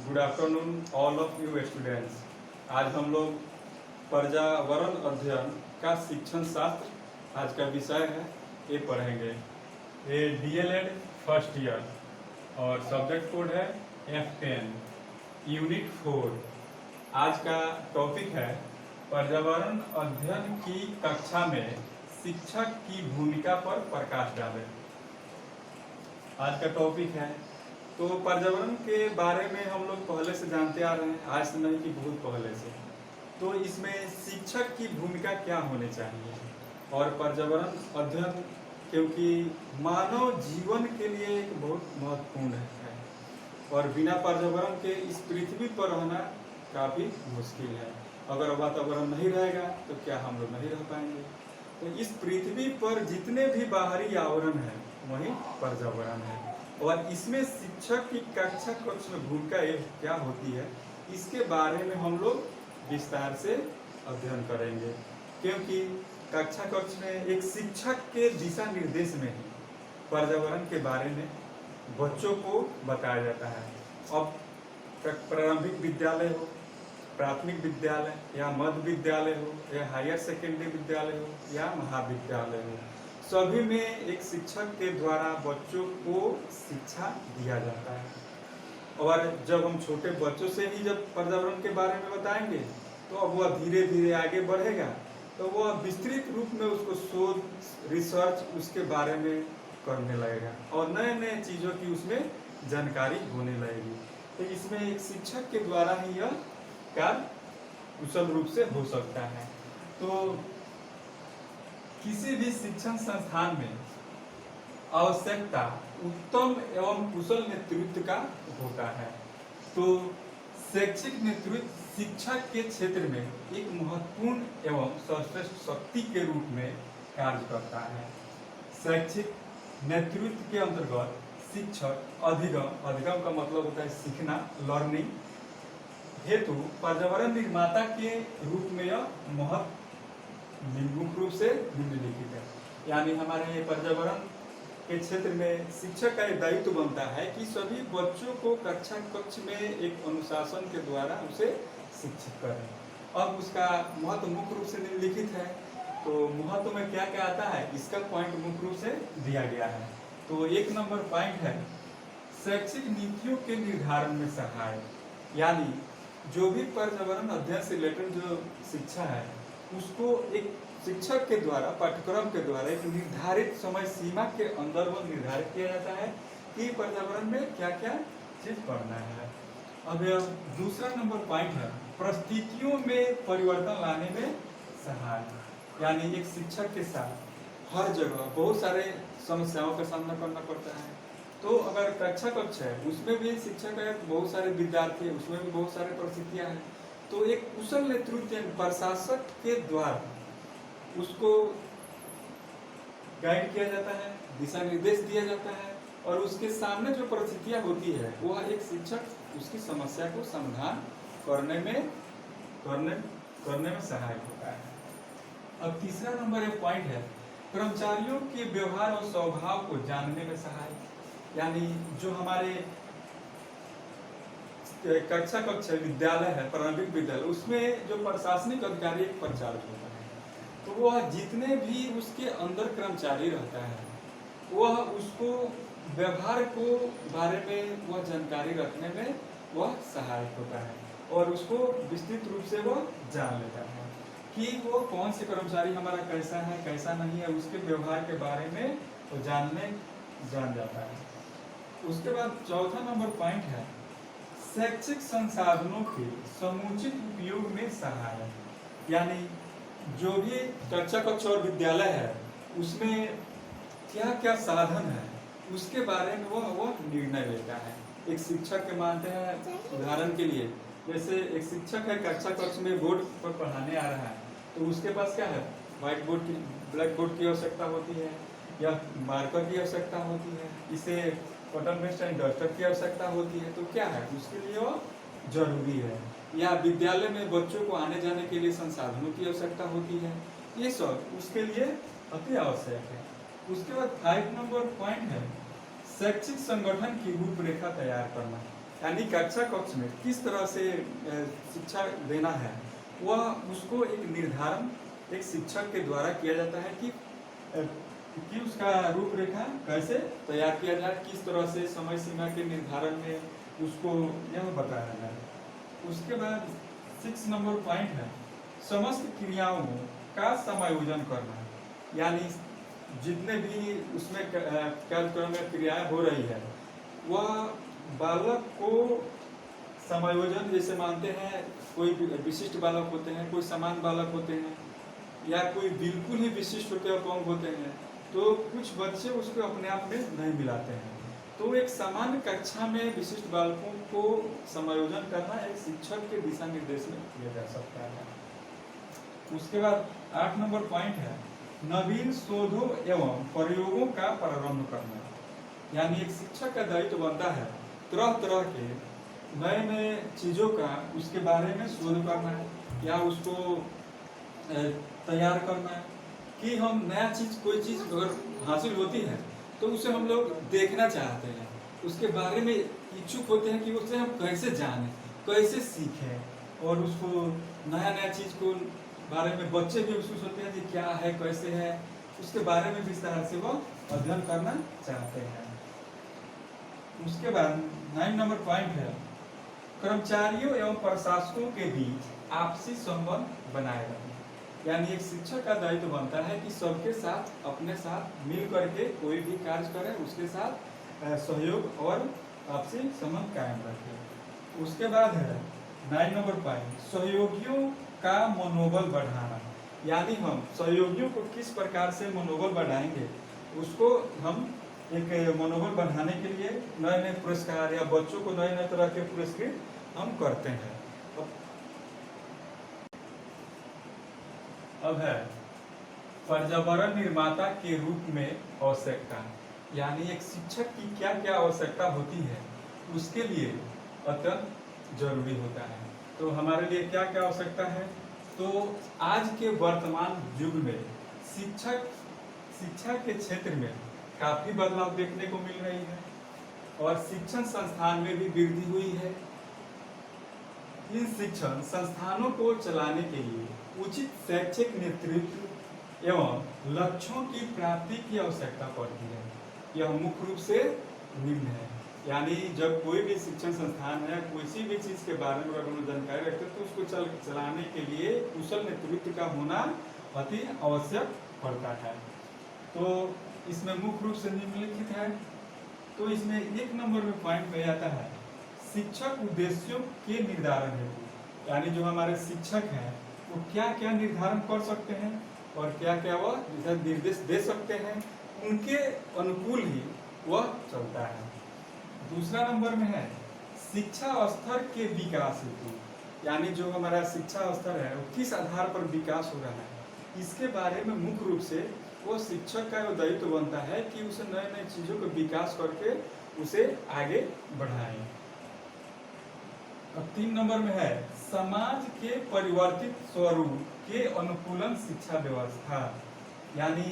Good afternoon all of you students. आज हम लोग पर्यावरण अध्ययन का शिक्षण शास्त्र आज का विषय है, ये पढ़ेंगे। ये डीएलएड फर्स्ट ईयर और सब्जेक्ट कोड है F10 यूनिट 4। आज का टॉपिक है पर्यावरण अध्ययन की कक्षा में शिक्षक की भूमिका पर प्रकाश डालें। आज का टॉपिक है तो पर्यावरण के बारे में हम लोग पहले से जानते आ रहे हैं, आज से नहीं कि बहुत पहले से। तो इसमें शिक्षक की भूमिका क्या होनी चाहिए और पर्यावरण अध्ययन क्योंकि मानव जीवन के लिए एक बहुत महत्वपूर्ण है और बिना पर्यावरण के इस पृथ्वी पर रहना काफ़ी मुश्किल है। अगर वातावरण नहीं रहेगा तो क्या हम लोग नहीं रह पाएंगे। तो इस पृथ्वी पर जितने भी बाहरी आवरण है वही पर्यावरण है और इसमें शिक्षक की कक्षा कक्ष में भूमिका क्या होती है, इसके बारे में हम लोग विस्तार से अध्ययन करेंगे। क्योंकि कक्षा कक्ष में एक शिक्षक के दिशा निर्देश में ही पर्यावरण के बारे में बच्चों को बताया जाता है। अब प्रारंभिक विद्यालय हो, प्राथमिक विद्यालय या मध्य विद्यालय हो या हायर सेकेंडरी विद्यालय हो या महाविद्यालय हो, सभी में एक शिक्षक के द्वारा बच्चों को शिक्षा दिया जाता है। और जब हम छोटे बच्चों से ही जब पर्यावरण के बारे में बताएंगे तो अब वह धीरे धीरे आगे बढ़ेगा, तो वह विस्तृत रूप में उसको शोध रिसर्च उसके बारे में करने लगेगा और नए नए चीज़ों की उसमें जानकारी होने लगेगी। तो इसमें एक शिक्षक के द्वारा ही यह कार्य कुशल रूप से हो सकता है। तो किसी भी शिक्षण संस्थान में आवश्यकता उत्तम एवं कुशल नेतृत्व का होता है। तो शैक्षिक नेतृत्व शिक्षक के क्षेत्र में एक महत्वपूर्ण एवं सर्वश्रेष्ठ शक्ति के रूप में कार्य करता है। शैक्षिक नेतृत्व के अंतर्गत शिक्षक अधिगम का मतलब होता है सीखना, लर्निंग हेतु पर्यावरण निर्माता के रूप में यह मुख्य रूप से निम्नलिखित है। यानी हमारे पर्यावरण के क्षेत्र में शिक्षक का एक दायित्व बनता है कि सभी बच्चों को कक्षा कक्ष में एक अनुशासन के द्वारा उसे शिक्षित करें। अब उसका महत्व मुख्य रूप से निम्नलिखित है। तो महत्व में क्या क्या आता है, इसका पॉइंट मुख्य रूप से दिया गया है। तो 1 नंबर पॉइंट है शैक्षिक नीतियों के निर्धारण में सहाय। यानी जो भी पर्यावरण अध्ययन से रिलेटेड जो शिक्षा है उसको एक शिक्षक के द्वारा पाठ्यक्रम के द्वारा एक निर्धारित समय सीमा के अंदर वो निर्धारित किया जाता है कि पर्यावरण में क्या क्या चीज पढ़ना है। अब दूसरा नंबर पॉइंट है परिस्थितियों में परिवर्तन लाने में सहाय। यानी एक शिक्षक के साथ हर जगह बहुत सारे समस्याओं का सामना करना पड़ता है। तो अगर कक्षा कक्ष है उसमें भी शिक्षक है, बहुत सारे विद्यार्थी है, उसमें भी बहुत सारे परिस्थितियां हैं। तो एक कुशल नेतृत्व प्रशासक के द्वारा उसको गाइड किया जाता है, दिशा निर्देश दिया जाता है और उसके सामने जो परिस्थितियां होती है वह एक शिक्षक उसकी समस्या को समाधान करने में सहायक होता है। अब तीसरा नंबर एक पॉइंट है कर्मचारियों के व्यवहार और स्वभाव को जानने में सहायक। यानी जो हमारे कक्षा कक्ष विद्यालय है, प्रारंभिक विद्यालय, उसमें जो प्रशासनिक अधिकारी एक प्रचारक होता है, तो वह जितने भी उसके अंदर कर्मचारी रहता है वह उसको व्यवहार को बारे में वह जानकारी रखने में वह सहायक होता है और उसको विस्तृत रूप से वह जान लेता है कि वो कौन से कर्मचारी हमारा कैसा है कैसा नहीं है, उसके व्यवहार के बारे में वो जान जाता है। उसके बाद चौथा नंबर पॉइंट है शैक्षिक संसाधनों के समुचित उपयोग में सहायक। यानी जो भी कक्षा कक्ष और विद्यालय है उसमें क्या क्या साधन है उसके बारे में वह निर्णय लेता है। एक शिक्षक के मानते हैं, उदाहरण के लिए जैसे एक शिक्षक है कक्षा कक्ष में बोर्ड पर पढ़ाने आ रहा है तो उसके पास क्या है, व्हाइट बोर्ड की ब्लैक बोर्ड की आवश्यकता होती है या मार्कर की आवश्यकता होती है, इसे कॉटन पेस्ट एंड डस्टर की आवश्यकता होती है। तो क्या है उसके लिए वो जरूरी है। या विद्यालय में बच्चों को आने जाने के लिए संसाधनों की आवश्यकता होती है, ये सब उसके लिए अति आवश्यक है। उसके बाद 5 नंबर पॉइंट है शैक्षिक संगठन की रूपरेखा तैयार करना। यानी कक्षा कक्ष में किस तरह से शिक्षा देना है, वह उसको एक निर्धारण एक शिक्षक के द्वारा किया जाता है कि उसका रूपरेखा कैसे तैयार किया जाए, किस तरह से समय सीमा के निर्धारण में उसको यह बताया जाए। उसके बाद 6 नंबर पॉइंट है समस्त क्रियाओं का समायोजन करना, यानी जितने भी उसमें कार्यक्रम में क्रियाएं हो रही है वह बालक को समायोजन जैसे मानते हैं, कोई विशिष्ट बालक होते हैं, कोई समान बालक होते हैं, या कोई बिल्कुल ही विशिष्ट होते हैं, कम होते हैं, तो कुछ बच्चे उसको अपने आप में नहीं मिलाते हैं। तो एक सामान्य कक्षा में विशिष्ट बालकों को समायोजन करना एक शिक्षक के दिशा निर्देश में किया जा सकता है। उसके बाद 8 नंबर पॉइंट है नवीन शोधों एवं प्रयोगों का प्रारंभ करना, यानी एक शिक्षक का दायित्व बनता है तरह तरह के नए नए चीज़ों का उसके बारे में शोध करना है या उसको तैयार करना है कि हम नया चीज़ कोई चीज़ अगर हासिल होती है तो उसे हम लोग देखना चाहते हैं, उसके बारे में इच्छुक होते हैं कि उसे हम कैसे जानें, कैसे सीखें, और उसको नया नया चीज़ को बारे में बच्चे भी उसको सोचते हैं कि क्या है कैसे है, उसके बारे में विस्तार से वो अध्ययन करना चाहते हैं। उसके बाद 9 नंबर पॉइंट है कर्मचारियों एवं प्रशासकों के बीच आपसी संबंध बनाए रखना, यानी एक शिक्षक का दायित्व बनता है कि सबके साथ अपने साथ मिल करके कोई भी कार्य करे, उसके साथ सहयोग और आपसी संबंध कायम रखे। उसके बाद है 9 नंबर पॉइंट सहयोगियों का मनोबल बढ़ाना, यानी हम सहयोगियों को किस प्रकार से मनोबल बढ़ाएंगे, उसको हम एक मनोबल बढ़ाने के लिए नए नए पुरस्कार या बच्चों को नए नए तरह के पुरस्कृत हम करते हैं। अब है पर्यावरण निर्माता के रूप में आवश्यकता, यानी एक शिक्षक की क्या क्या आवश्यकता होती है उसके लिए अत्यंत जरूरी होता है। तो हमारे लिए क्या क्या आवश्यकता है, तो आज के वर्तमान युग में शिक्षा के क्षेत्र में काफी बदलाव देखने को मिल रही है और शिक्षण संस्थान में भी वृद्धि हुई है। इन शिक्षण संस्थानों को चलाने के लिए उचित शैक्षिक नेतृत्व एवं लक्ष्यों की प्राप्ति की आवश्यकता पड़ती है। यह मुख्य रूप से निम्न है, यानी जब कोई भी शिक्षण संस्थान है किसी भी चीज के बारे में अगर जानकारी रखते हैं तो उसको चलाने के लिए कुशल नेतृत्व का होना अति आवश्यक पड़ता है। तो इसमें मुख्य रूप से निम्नलिखित है, तो इसमें 1 नंबर में पॉइंट में आता है शिक्षक उद्देश्यों के निर्धारण हेतु, यानी जो हमारे शिक्षक हैं वो क्या क्या निर्धारण कर सकते हैं और क्या क्या वह निर्देश दे सकते हैं, उनके अनुकूल ही वह चलता है। दूसरा नंबर में है शिक्षा स्तर के विकास हेतु, यानी जो हमारा शिक्षा स्तर है वो किस आधार पर विकास हो रहा है, इसके बारे में मुख्य रूप से वो शिक्षक का दायित्व बनता है कि उसे नए नए चीज़ों को विकास करके उसे आगे बढ़ाएं। अब 3 नंबर में है समाज के परिवर्तित स्वरूप के अनुकूलन शिक्षा व्यवस्था, यानी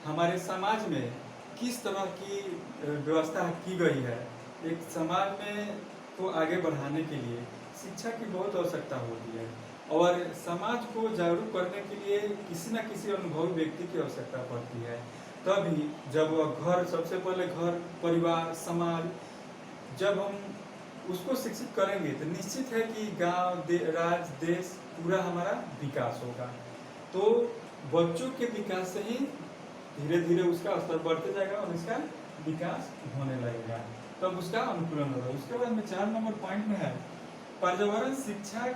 हमारे समाज में किस तरह की व्यवस्था की गई है। एक समाज में को आगे बढ़ाने के लिए शिक्षा की बहुत आवश्यकता होती है और समाज को जागरूक करने के लिए किसी न किसी अनुभवी व्यक्ति की आवश्यकता पड़ती है। तभी जब घर, सबसे पहले घर, परिवार, समाज, जब हम उसको शिक्षित करेंगे तो निश्चित है कि गांव, राज्य, देश पूरा हमारा विकास होगा। तो बच्चों के विकास से ही धीरे धीरे उसका स्तर बढ़ते जाएगा और इसका विकास होने लगेगा, तब उसका अनुकूलन होगा। उसके बाद में 4 नंबर पॉइंट में है पर्यावरण शिक्षा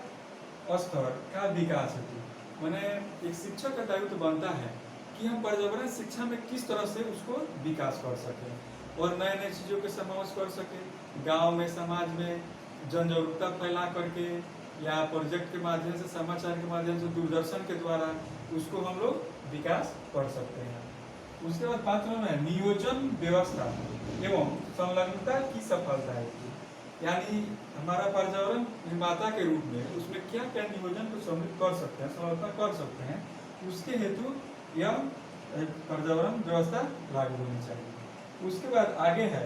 स्तर का विकास हेतु, मैंने एक शिक्षक का दायित्व बनता है कि हम पर्यावरण शिक्षा में किस तरह से उसको विकास कर सकें और नए नए चीज़ों के समावेश कर सकें। गांव में, समाज में जन जागरूकता फैला करके या प्रोजेक्ट के माध्यम से, समाचार के माध्यम से, दूरदर्शन के द्वारा उसको हम लोग विकास कर सकते हैं। उसके बाद 5 नंबर है नियोजन व्यवस्था एवं संलग्नता की सफलता है, यानी हमारा पर्यावरण निर्माता के रूप में उसमें क्या क्या नियोजन को सम्मिलित कर सकते हैं, सफलता कर सकते हैं, उसके हेतु यह पर्यावरण व्यवस्था लागू होनी चाहिए। उसके बाद आगे है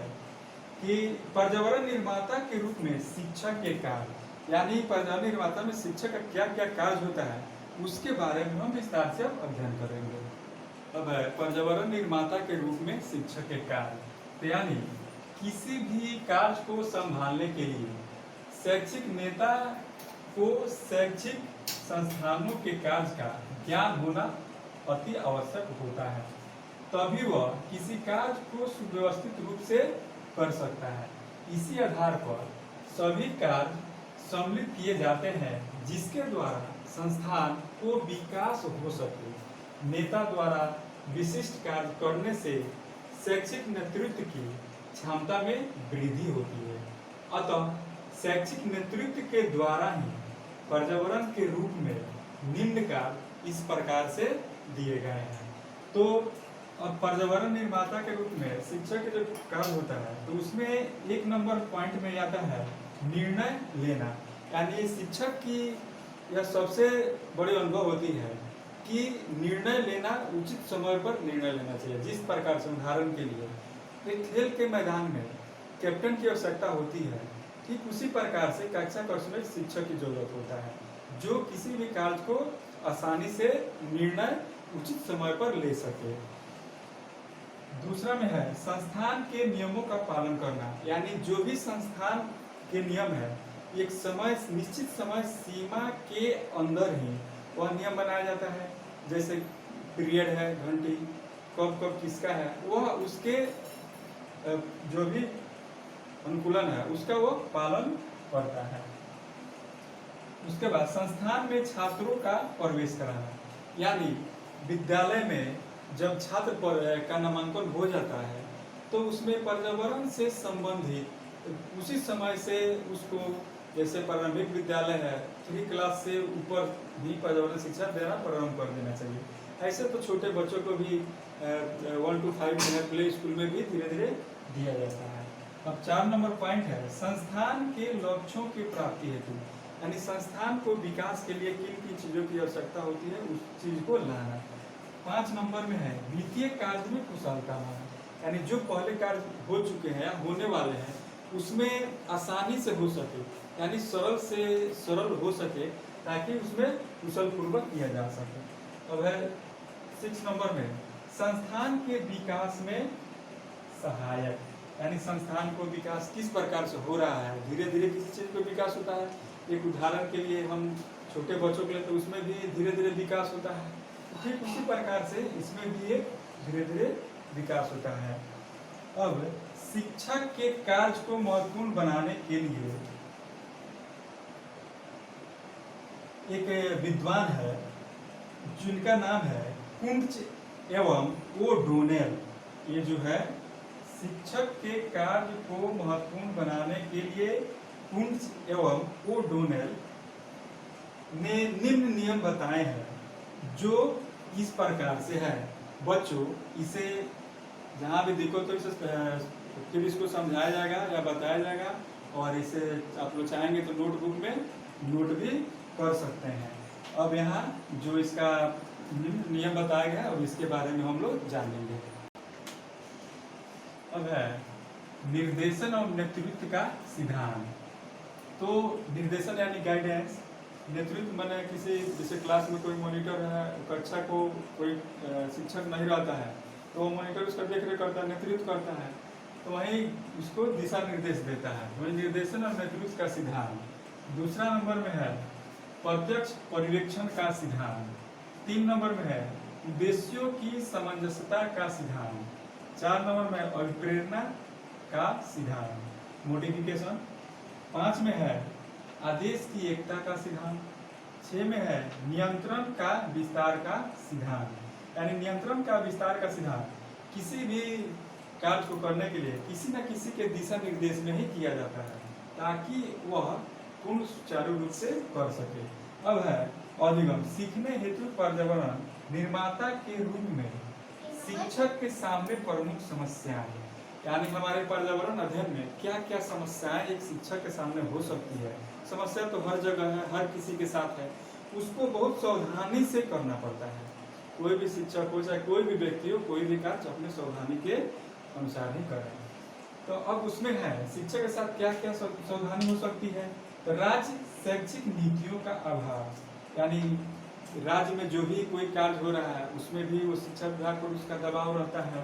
कि पर्यावरण निर्माता के रूप में शिक्षक के कार्य, यानी पर्यावरण निर्माता में शिक्षक का क्या क्या कार्य होता है उसके बारे में हम विस्तार से अब अध्ययन करेंगे। अब है पर्यावरण निर्माता के रूप में शिक्षक के कार्य, तो यानी किसी भी कार्य को संभालने के लिए शैक्षिक नेता को शैक्षिक संस्थानों के कार्य का ज्ञान होना अति आवश्यक होता है, तभी वह किसी कार्य को सुव्यवस्थित रूप से कर सकता है। इसी आधार पर सभी कार्य सम्मिलित किए जाते हैं जिसके द्वारा संस्थान को विकास हो सके। नेता द्वारा विशिष्ट कार्य करने से शैक्षिक नेतृत्व की क्षमता में वृद्धि होती है। अतः शैक्षिक नेतृत्व के द्वारा ही पर्यावरण के रूप में निम्न कार्य इस प्रकार से दिए गए हैं। तो अब पर्यावरण निर्माता के रूप में शिक्षक का जो कार्य होता है तो उसमें 1 नंबर पॉइंट में आता है निर्णय लेना, यानी शिक्षक की यह सबसे बड़ी अनुभव होती है कि निर्णय लेना, उचित समय पर निर्णय लेना चाहिए। जिस प्रकार से उदाहरण के लिए एक खेल के मैदान में कैप्टन की आवश्यकता होती है, ठीक उसी प्रकार से कक्षा कक्ष में शिक्षक की जरूरत होता है जो किसी भी कार्य को आसानी से निर्णय उचित समय पर ले सके। दूसरा में है संस्थान के नियमों का पालन करना, यानी जो भी संस्थान के नियम है एक समय निश्चित समय सीमा के अंदर ही वह नियम बनाया जाता है। जैसे पीरियड है, घंटी कब कब किसका है, वह उसके जो भी अनुकूलन है उसका वो पालन करता है। उसके बाद संस्थान में छात्रों का प्रवेश कराना, यानी विद्यालय में जब छात्र का नामांकन हो जाता है तो उसमें पर्यावरण से संबंधित उसी समय से उसको, जैसे प्रारंभिक विद्यालय है 3 क्लास से ऊपर भी पर्यावरण शिक्षा देना प्रारंभ कर देना चाहिए। ऐसे तो छोटे बच्चों को भी 1 to 5 प्ले स्कूल में भी धीरे धीरे दिया जाता है। अब 4 नंबर पॉइंट है संस्थान के लक्ष्यों की प्राप्ति हेतु, यानी संस्थान को विकास के लिए किन किन चीज़ों की आवश्यकता होती है उस चीज को लाना। 5 नंबर में है द्वितीय कार्य में कुशलता लाना, यानी जो पहले कार्य हो चुके हैं या होने वाले हैं उसमें आसानी से हो सके, यानी सरल से सरल हो सके ताकि उसमें कुशल पूर्वक किया जा सके। अब है 6 नंबर में संस्थान के विकास में सहायक, यानी संस्थान को विकास किस प्रकार से हो रहा है, धीरे धीरे किसी चीज़ को विकास होता है। एक उदाहरण के लिए हम छोटे बच्चों के लिए तो उसमें भी धीरे धीरे विकास होता है, ठीक उसी प्रकार से इसमें भी एक धीरे धीरे विकास होता है। अब शिक्षक के कार्य को महत्वपूर्ण बनाने के लिए एक विद्वान है जिनका नाम है कुंच एवं ओ'डोनेल। ये जो है शिक्षक के कार्य को महत्वपूर्ण बनाने के लिए कुंच एवं ओ'डोनेल ने निम्न नियम बताए हैं जो इस प्रकार से है। बच्चों इसे जहाँ भी देखो तो इसे फिर इसको समझाया जाएगा या बताया जाएगा, और इसे आप लोग चाहेंगे तो नोटबुक में नोट भी कर सकते हैं। अब यहाँ जो इसका नियम बताया गया है और इसके बारे में हम लोग जानेंगे। अब है निर्देशन और नेतृत्व का सिद्धांत। तो निर्देशन यानी गाइडेंस, नेतृत्व माने किसी जैसे क्लास में कोई मॉनिटर है, कक्षा को कोई शिक्षक नहीं रहता है तो वो मॉनिटर उसका देख रेख करता है, नेतृत्व करता है, तो वहीं उसको दिशा निर्देश देता है। वही निर्देशन और नेतृत्व का सिद्धांत। दूसरा नंबर में है प्रत्यक्ष पर्यवेक्षण का सिद्धांत। 3 नंबर में है उद्देश्यों की सामंजस्यता का सिद्धांत। 4 नंबर में अभिप्रेरणा का सिद्धांत, मोडिफिकेशन। 5 में है आदेश की एकता का सिद्धांत। 6 में है नियंत्रण का विस्तार का सिद्धांत, यानी नियंत्रण का विस्तार का सिद्धांत किसी भी कार्य को करने के लिए किसी न किसी के दिशा निर्देश में ही किया जाता है ताकि वह पूर्ण सुचारू रूप से कर सके। अब है अधिगम, सीखने हेतु पर्यावरण निर्माता के रूप में शिक्षक के सामने प्रमुख समस्याएं, यानी हमारे पर्यावरण अध्ययन में क्या क्या समस्याएं एक शिक्षक के सामने हो सकती है। समस्या तो हर जगह है, हर किसी के साथ है, उसको बहुत सावधानी से करना पड़ता है। कोई भी शिक्षक हो चाहे कोई भी व्यक्ति हो, कोई भी कार्य अपने सावधानी के अनुसार ही करें। तो अब उसमें है शिक्षा के साथ क्या क्या सावधानी हो सकती है। तो राज्य शैक्षिक नीतियों का अभाव, यानी राज्य में जो भी कोई कार्य हो रहा है उसमें भी वो शिक्षा विभाग पर उसका दबाव रहता है।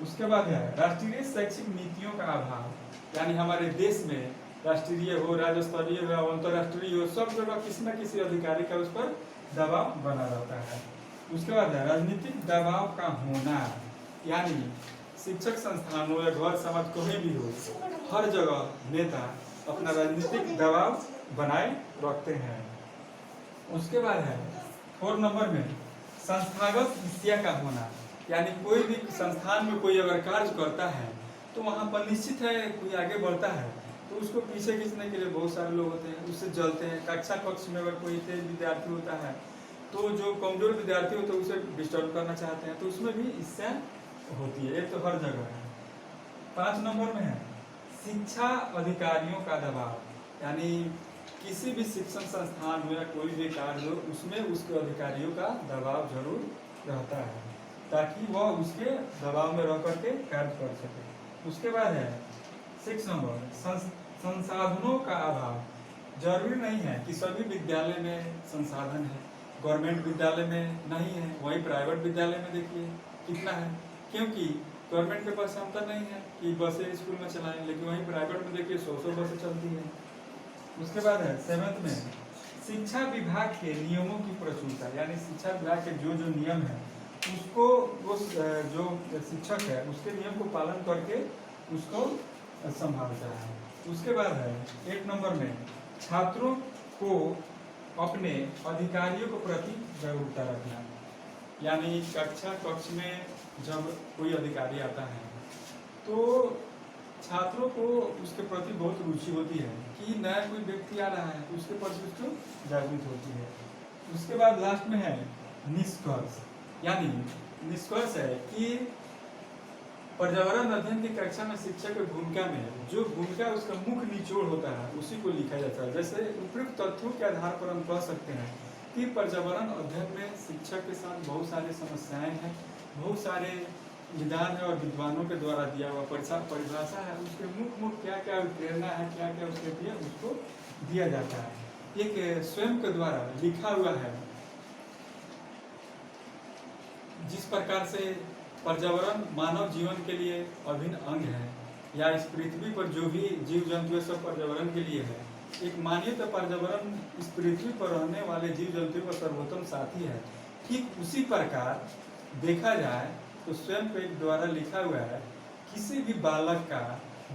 उसके बाद है राष्ट्रीय शैक्षिक नीतियों का अभाव, यानी हमारे देश में राष्ट्रीय हो, राज्य स्तरीय हो, अंतर्राष्ट्रीय हो, सब जगह किसी न किसी अधिकारी का उस पर दबाव बना रहता है। उसके बाद है राजनीतिक दबाव का होना, यानी शिक्षक संस्थान हो या घर समाज कहीं भी हो, हर जगह नेता अपना राजनीतिक दबाव बनाए रखते हैं। उसके बाद है 4 नंबर में संस्थागत हिस्सा का होना, यानी कोई भी संस्थान में कोई अगर कार्य करता है तो वहाँ पर निश्चित है कोई आगे बढ़ता है तो उसको पीछे खींचने के लिए बहुत सारे लोग होते हैं, उससे जलते हैं। कक्षा कक्ष में अगर कोई तेज विद्यार्थी होता है तो जो कमजोर विद्यार्थी होता है उसे डिस्टर्ब करना चाहते हैं, तो उसमें भी इससे होती है। ये तो हर जगह है। 5 नंबर में है शिक्षा अधिकारियों का दबाव, यानी किसी भी शिक्षण संस्थान में या कोई भी कार्य हो उसमें उसके अधिकारियों का दबाव जरूर रहता है ताकि वह उसके दबाव में रह करके कार्य कर सके। उसके बाद है 6 नंबर संसाधनों का अभाव। जरूरी नहीं है कि सभी विद्यालय में संसाधन है, गवर्नमेंट विद्यालय में नहीं है, वही प्राइवेट विद्यालय में देखिए कितना है, क्योंकि गवर्नमेंट के पास क्षमता नहीं है कि बसें स्कूल में चलाएं, लेकिन वहीं प्राइवेट में देखिए 100 बसें चलती हैं। उसके बाद है 7th में शिक्षा विभाग के नियमों की प्रचुरता, यानी शिक्षा विभाग के जो जो नियम है उसको उस जो शिक्षक है उसके नियम को पालन करके उसको संभालता है। उसके बाद है 8 नंबर में छात्रों को अपने अधिकारियों के प्रति जागरूकता रखना, यानी कक्षा कक्ष में जब कोई अधिकारी आता है तो छात्रों को उसके प्रति बहुत रुचि होती है कि नया कोई व्यक्ति आ रहा है तो उसके प्रति उसको जागृत होती है। उसके बाद लास्ट में है निष्कर्ष, यानी निष्कर्ष है कि पर्यावरण अध्ययन की कक्षा में शिक्षक की भूमिका में जो भूमिका उसका मुख्य निचोड़ होता है उसी को लिखा जाता है। जैसे उपयुक्त तथ्यों के आधार पर हम कह सकते हैं कि पर्यावरण अध्ययन में शिक्षक के साथ बहुत सारी समस्याएं हैं, बहुत सारे विधान है और विद्वानों के द्वारा दिया हुआ परिभाषा है, उसके मुख्य क्या क्या प्रेरणा है, क्या क्या उसके लिए उसको दिया जाता है। एक स्वयं के द्वारा लिखा हुआ है जिस प्रकार से पर्यावरण मानव जीवन के लिए अभिन्न अंग है, या इस पृथ्वी पर जो भी जीव जंतु है सब पर्यावरण के लिए है। एक मानिए तो पर्यावरण इस पृथ्वी पर रहने वाले जीव जंतुओं का सर्वोत्तम साथी है, ठीक उसी प्रकार देखा जाए तो स्वयं के द्वारा लिखा हुआ है किसी भी बालक का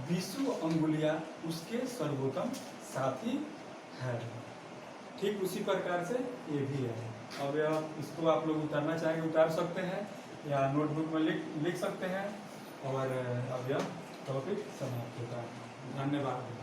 20 अंगुलियां उसके सर्वोत्तम साथी है, ठीक उसी प्रकार से ये भी है। अब इसको आप लोग उतारना चाहेंगे उतार सकते हैं या नोटबुक में लिख सकते हैं और अब यह टॉपिक समाप्त होता है। धन्यवाद।